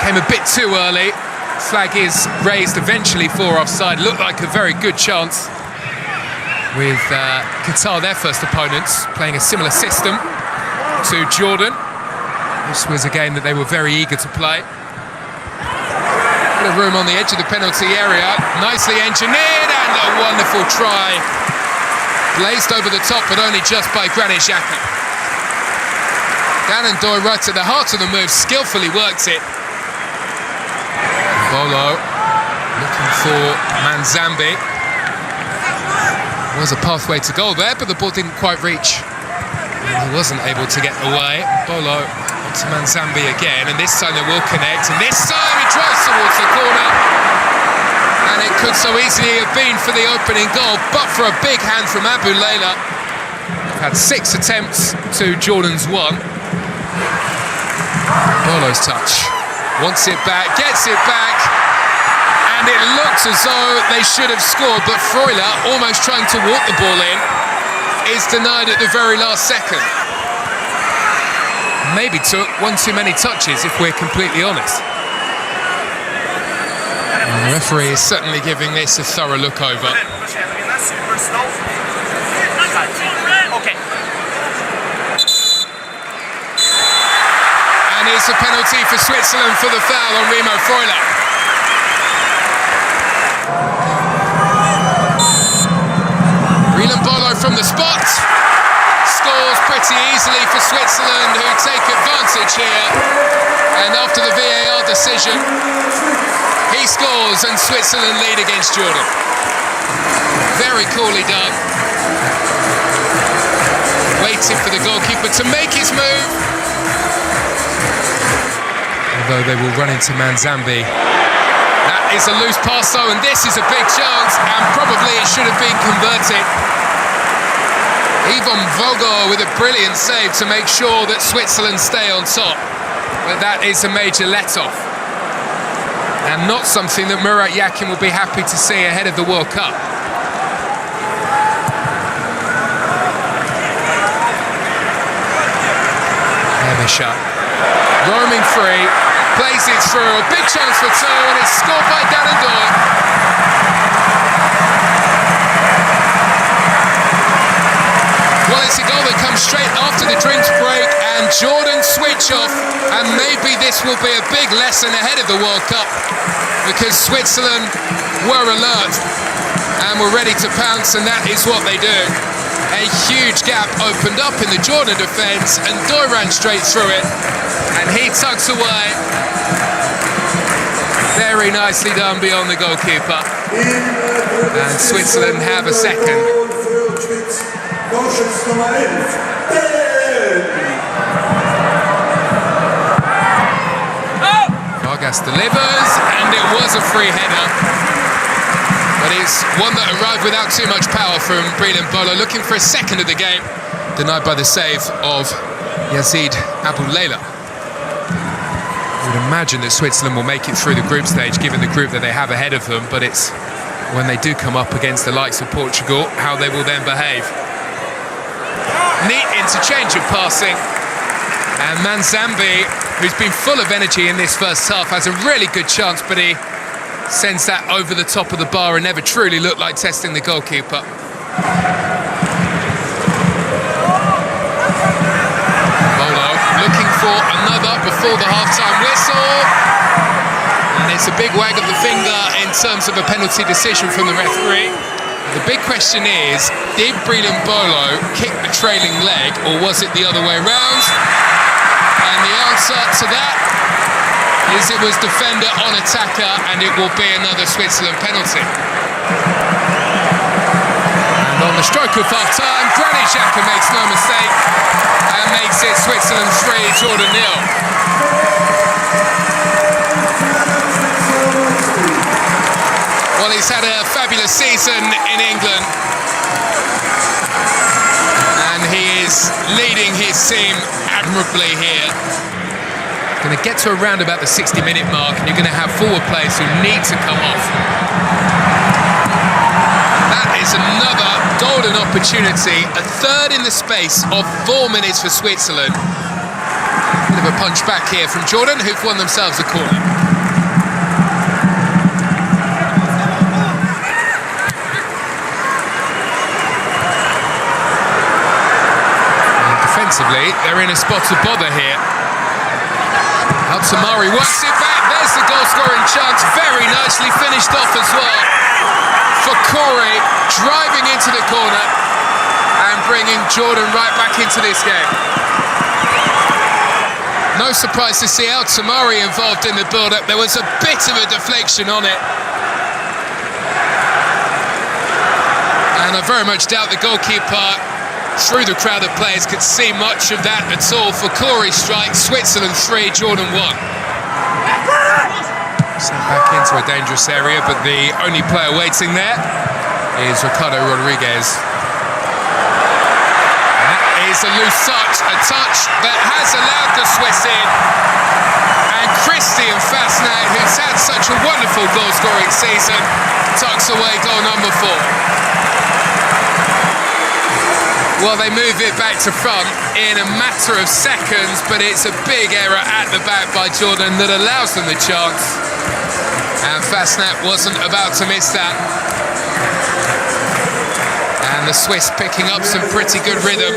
Came a bit too early. Flag is raised eventually for offside. Looked like a very good chance with Qatar, their first opponents, playing a similar system to Jordan. This was a game that they were very eager to play. Bit of room on the edge of the penalty area. Nicely engineered and a wonderful try. Blazed over the top, but only just by Granit Xhaka. Dan and Doy right at the heart of the move, skillfully worked it. Bolo looking for Manzambi. Was a pathway to goal there, but the ball didn't quite reach. And he wasn't able to get away. Bolo to Manzambi again, and this time they will connect, and this time he drives towards the corner. And it could so easily have been for the opening goal, but for a big hand from Abu Layla. Had 6 attempts to Jordan's 1. Bolo's touch. Wants it back, gets it back, and it looks as though they should have scored, but Freuler, almost trying to walk the ball in, is denied at the very last second. Maybe took one too many touches, if we're completely honest. And the referee is certainly giving this a thorough look over. And it's a penalty for Switzerland for the foul on Remo Freuler. Bolo from the spot. Scores pretty easily for Switzerland, who take advantage here. And after the VAR decision, he scores and Switzerland lead against Jordan. Very coolly done. Waiting for the goalkeeper to make his move. Although they will run into Manzambi. That is a loose pass though, and this is a big chance, and probably it should have been converted. Yvonne Vogel with a brilliant save to make sure that Switzerland stay on top. But that is a major let-off. And not something that Murat Yakin will be happy to see ahead of the World Cup. Emisha, roaming free, plays it through, a big chance for two, and it's scored by Dan and Doy. Well, it's a goal that comes straight after the drinks break, and Jordan switch off, and maybe this will be a big lesson ahead of the World Cup, because Switzerland were alert and were ready to pounce, and that is what they do. A huge gap opened up in the Jordan defence, and Doy ran straight through it, and he tucks away. Very nicely done beyond the goalkeeper, and Switzerland have a second. Vargas delivers, and it was a free header, but it's one that arrived without too much power from Brilliant Bolo, looking for a second of the game, denied by the save of Yazid Abu Layla. I would imagine that Switzerland will make it through the group stage, given the group that they have ahead of them, but it's when they do come up against the likes of Portugal, how they will then behave. Neat interchange of passing, and Manzambi, who's been full of energy in this first half, has a really good chance, but he sends that over the top of the bar and never truly looked like testing the goalkeeper. Bolo looking for another before the half-time whistle, and it's a big wag of the finger in terms of a penalty decision from the referee. The big question is, did Brilliant Bolo kick the trailing leg, or was it the other way round? And the answer to that is it was defender on attacker, and it will be another Switzerland penalty. And on the stroke of half-time, Granit Xhaka makes no mistake and makes it Switzerland 3, Jordan 0. Well, he's had a fabulous season in England, and he is leading his team admirably here. Going to get to around about the 60-minute mark, and you're going to have forward players who need to come off. That is another golden opportunity, a third in the space of 4 minutes for Switzerland. Bit of a punch back here from Jordan, who've won themselves a corner. defensively. They're in a spot of bother here. Altamari works it back. There's the goal-scoring chance. Very nicely finished off as well. For Corey, driving into the corner and bringing Jordan right back into this game. No surprise to see Altamari involved in the build-up. There was a bit of a deflection on it. And I very much doubt the goalkeeper, through the crowd of players, could see much of that at all. For Corey's strike, Switzerland 3, Jordan 1. Sent back into a dangerous area, but the only player waiting there is Ricardo Rodriguez. That is a loose touch, a touch that has allowed the Swiss in. And Christian Fasnacht, who's had such a wonderful goal-scoring season, tucks away goal number 4. Well, they move it back to front in a matter of seconds, but it's a big error at the back by Jordan that allows them the chance. And Fasnacht wasn't about to miss that. And the Swiss picking up some pretty good rhythm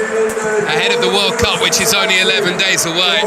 ahead of the World Cup, which is only 11 days away.